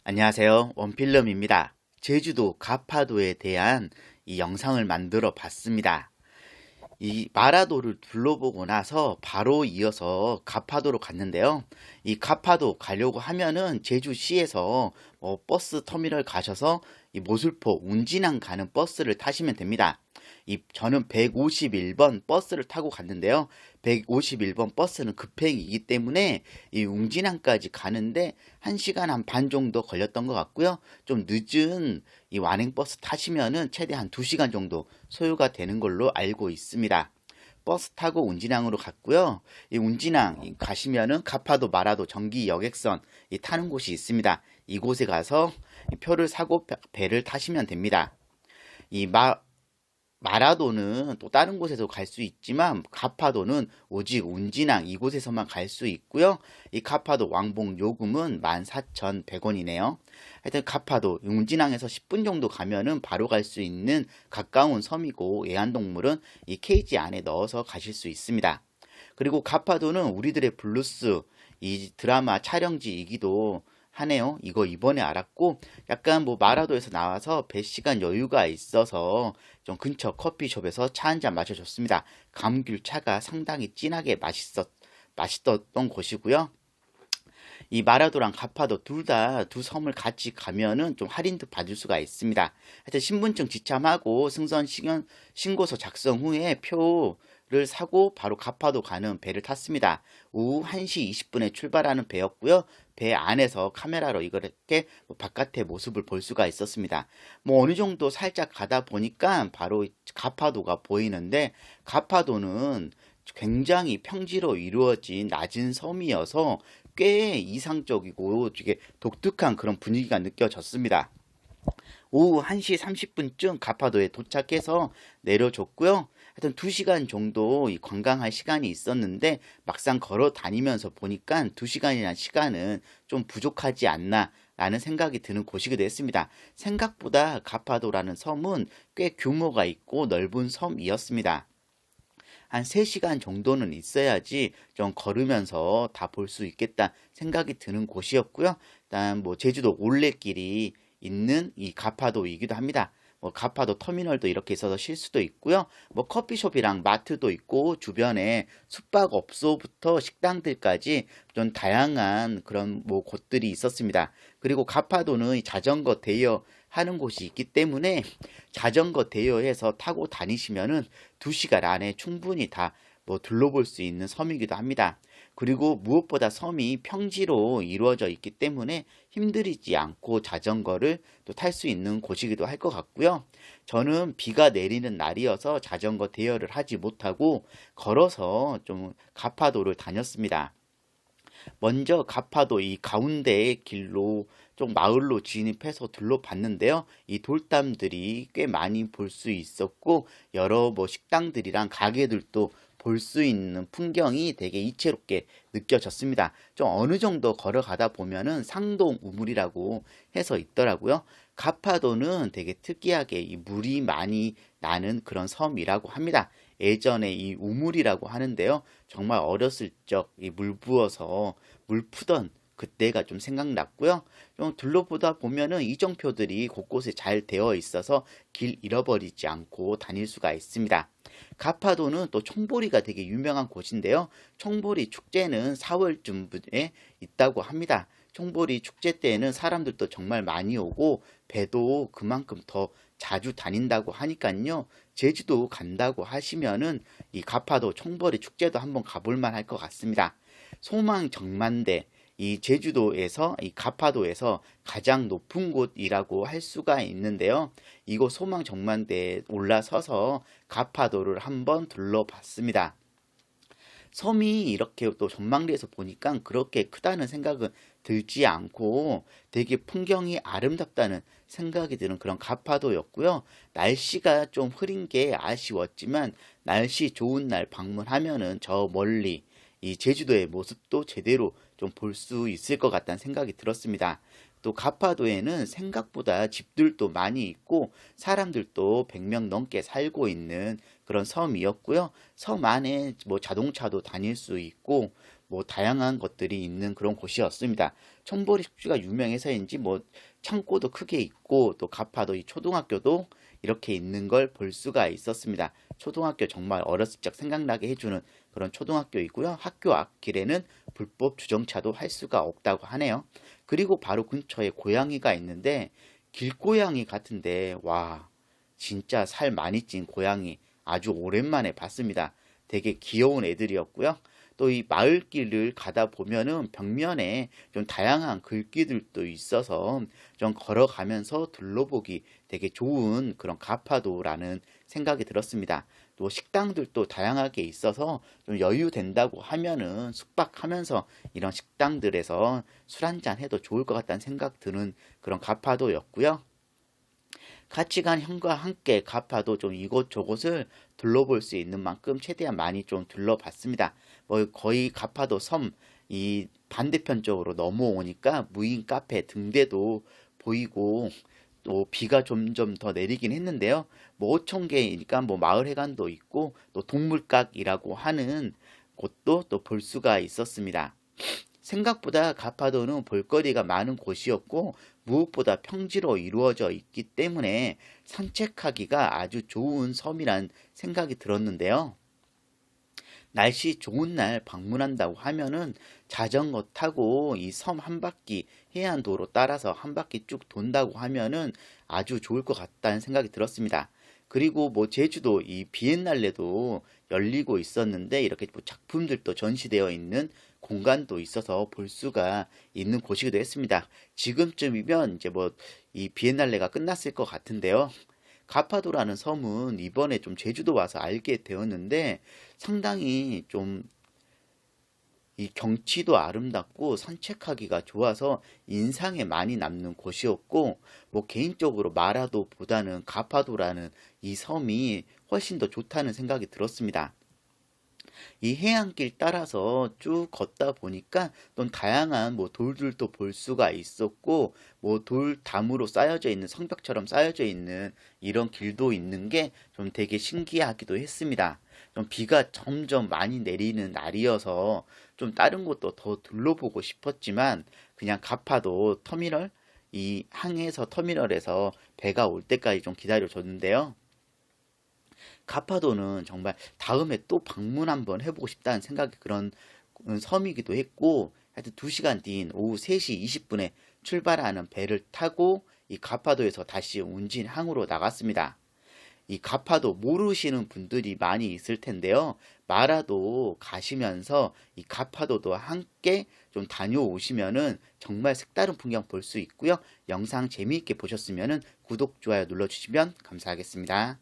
안녕하세요. 원필름입니다. 제주도 가파도에 대한 이 영상을 만들어 봤습니다. 이 마라도를 둘러보고 나서 바로 이어서 가파도로 갔는데요. 이 가파도 가려고 하면은 제주시에서 버스 터미널 가셔서 이 모술포 운진항 가는 버스를 타시면 됩니다. 저는 151번 버스를 타고 갔는데요. 151번 버스는 급행이기 때문에 이 웅진항까지 가는데 1시간 한 반 정도 걸렸던 것 같고요. 좀 늦은 이 완행버스 타시면은 최대 한 2시간 정도 소요가 되는 걸로 알고 있습니다. 버스 타고 운진항으로 갔고요. 이 운진항 가시면은 가파도 마라도 전기 여객선 타는 곳이 있습니다. 이곳에 가서 표를 사고 배를 타시면 됩니다. 이 마라도는 또 다른 곳에서 갈 수 있지만 가파도는 오직 운진항 이곳에서만 갈 수 있고요. 이 가파도 왕복 요금은 14,100원이네요. 하여튼 가파도 운진항에서 10분 정도 가면은 바로 갈 수 있는 가까운 섬이고 애완동물은 이 케이지 안에 넣어서 가실 수 있습니다. 그리고 가파도는 우리들의 블루스 이 드라마 촬영지이기도 하네요. 이거 이번에 알았고 약간 마라도에서 나와서 배 시간 여유가 있어서 좀 근처 커피숍에서 차 한 잔 마셔줬습니다. 감귤 차가 상당히 진하게 맛있었던 곳이고요. 이 마라도랑 가파도 둘 다 두 섬을 같이 가면은 좀 할인도 받을 수가 있습니다. 하여튼 신분증 지참하고 신고서 작성 후에 표를 사고 바로 가파도 가는 배를 탔습니다. 오후 1시 20분에 출발하는 배였고요. 배 안에서 카메라로 이렇게 바깥의 모습을 볼 수가 있었습니다. 어느 정도 살짝 가다 보니까 바로 가파도가 보이는데 가파도는 굉장히 평지로 이루어진 낮은 섬이어서 꽤 이상적이고 되게 독특한 그런 분위기가 느껴졌습니다. 오후 1시 30분쯤 가파도에 도착해서 내려줬고요. 하여튼 2시간 정도 관광할 시간이 있었는데 막상 걸어 다니면서 보니까 2시간이라는 시간은 좀 부족하지 않나 라는 생각이 드는 곳이기도 했습니다. 생각보다 가파도라는 섬은 꽤 규모가 있고 넓은 섬이었습니다. 한 3시간 정도는 있어야지 좀 걸으면서 다 볼 수 있겠다 생각이 드는 곳이었고요. 일단 제주도 올레길이 있는 이 가파도이기도 합니다. 가파도 터미널도 이렇게 있어서 쉴 수도 있고요. 커피숍이랑 마트도 있고 주변에 숙박업소부터 식당들까지 좀 다양한 그런 곳들이 있었습니다. 그리고 가파도는 자전거 대여 하는 곳이 있기 때문에 자전거 대여해서 타고 다니시면은 2시간 안에 충분히 다 둘러볼 수 있는 섬이기도 합니다. 그리고 무엇보다 섬이 평지로 이루어져 있기 때문에 힘들이지 않고 자전거를 또 탈 수 있는 곳이기도 할 것 같고요. 저는 비가 내리는 날이어서 자전거 대여를 하지 못하고 걸어서 좀 가파도를 다녔습니다. 먼저 가파도 이 가운데의 길로 좀 마을로 진입해서 둘러봤는데요. 이 돌담들이 꽤 많이 볼 수 있었고 여러 식당들이랑 가게들도 볼 수 있는 풍경이 되게 이채롭게 느껴졌습니다. 좀 어느 정도 걸어가다 보면은 상동 우물이라고 해서 있더라고요. 가파도는 되게 특이하게 이 물이 많이 나는 그런 섬이라고 합니다. 예전에 이 우물이라고 하는데요. 정말 어렸을 적 이 물 부어서 물 푸던 그때가 좀 생각났고요. 좀 둘러보다 보면은 이정표들이 곳곳에 잘 되어 있어서 길 잃어버리지 않고 다닐 수가 있습니다. 가파도는 또 총보리가 되게 유명한 곳인데요. 총보리 축제는 4월쯤에 있다고 합니다. 총보리 축제 때에는 사람들도 정말 많이 오고 배도 그만큼 더 자주 다닌다고 하니까요. 제주도 간다고 하시면은 이 가파도 총보리 축제도 한번 가볼 만할 것 같습니다. 소망 정만대 이 제주도에서 이 가파도에서 가장 높은 곳이라고 할 수가 있는데요. 이곳 소망 정만대에 올라서서 가파도를 한번 둘러봤습니다. 섬이 이렇게 또 전망대에서 보니까 그렇게 크다는 생각은 들지 않고 되게 풍경이 아름답다는 생각이 드는 그런 가파도였고요. 날씨가 좀 흐린 게 아쉬웠지만 날씨 좋은 날 방문하면은 저 멀리 이 제주도의 모습도 제대로 좀 볼 수 있을 것 같다는 생각이 들었습니다. 또 가파도에는 생각보다 집들도 많이 있고 사람들도 100명 넘게 살고 있는 그런 섬이었고요. 섬 안에 자동차도 다닐 수 있고 뭐 다양한 것들이 있는 그런 곳이었습니다. 청보리숙주가 유명해서인지 뭐 창고도 크게 있고 또 가파도 이 초등학교도 이렇게 있는 걸 볼 수가 있었습니다. 초등학교 정말 어렸을 적 생각나게 해주는 그런 초등학교이고요. 학교 앞길에는 불법 주정차도 할 수가 없다고 하네요. 그리고 바로 근처에 고양이가 있는데 길고양이 같은데 와 진짜 살 많이 찐 고양이 아주 오랜만에 봤습니다. 되게 귀여운 애들이었고요. 또 이 마을길을 가다 보면은 벽면에 좀 다양한 글귀들도 있어서 좀 걸어가면서 둘러보기 되게 좋은 그런 가파도라는 생각이 들었습니다. 또 식당들도 다양하게 있어서 좀 여유 된다고 하면은 숙박하면서 이런 식당들에서 술 한잔 해도 좋을 것 같다는 생각 드는 그런 가파도였고요. 같이 간 형과 함께 가파도 좀 이곳저곳을 둘러볼 수 있는 만큼 최대한 많이 좀 둘러봤습니다. 뭐 거의 가파도 섬 이 반대편 쪽으로 넘어오니까 무인 카페 등대도 보이고 또 비가 점점 더 내리긴 했는데요. 뭐 5천 개니까 뭐 마을 해관도 있고 또 동물각이라고 하는 곳도 또 볼 수가 있었습니다. 생각보다 가파도는 볼거리가 많은 곳이었고 무엇보다 평지로 이루어져 있기 때문에 산책하기가 아주 좋은 섬이란 생각이 들었는데요. 날씨 좋은 날 방문한다고 하면은 자전거 타고 이 섬 한 바퀴 해안도로 따라서 한 바퀴 쭉 돈다고 하면은 아주 좋을 것 같다는 생각이 들었습니다. 그리고 뭐 제주도 이 비엔날레도 열리고 있었는데 이렇게 뭐 작품들도 전시되어 있는 공간도 있어서 볼 수가 있는 곳이기도 했습니다. 지금쯤이면 이제 뭐 이 비엔날레가 끝났을 것 같은데요. 가파도라는 섬은 이번에 좀 제주도 와서 알게 되었는데 상당히 좀 이 경치도 아름답고 산책하기가 좋아서 인상에 많이 남는 곳이었고 뭐 개인적으로 마라도보다는 가파도라는 이 섬이 훨씬 더 좋다는 생각이 들었습니다. 이 해안길 따라서 쭉 걷다 보니까 또 다양한 뭐 돌들도 볼 수가 있었고 뭐 돌담으로 쌓여져 있는 성벽처럼 쌓여져 있는 이런 길도 있는 게 좀 되게 신기하기도 했습니다. 좀 비가 점점 많이 내리는 날이어서 좀 다른 곳도 더 둘러보고 싶었지만 그냥 가파도 터미널 이 항에서 터미널에서 배가 올 때까지 좀 기다려줬는데요. 가파도는 정말 다음에 또 방문 한번 해보고 싶다는 생각이 그런 섬이기도 했고 하여튼 2시간 뒤인 오후 3시 20분에 출발하는 배를 타고 이 가파도에서 다시 운진항으로 나갔습니다. 이 가파도 모르시는 분들이 많이 있을 텐데요. 마라도 가시면서 이 가파도도 함께 좀 다녀오시면은 정말 색다른 풍경 볼 수 있고요. 영상 재미있게 보셨으면은 구독, 좋아요 눌러주시면 감사하겠습니다.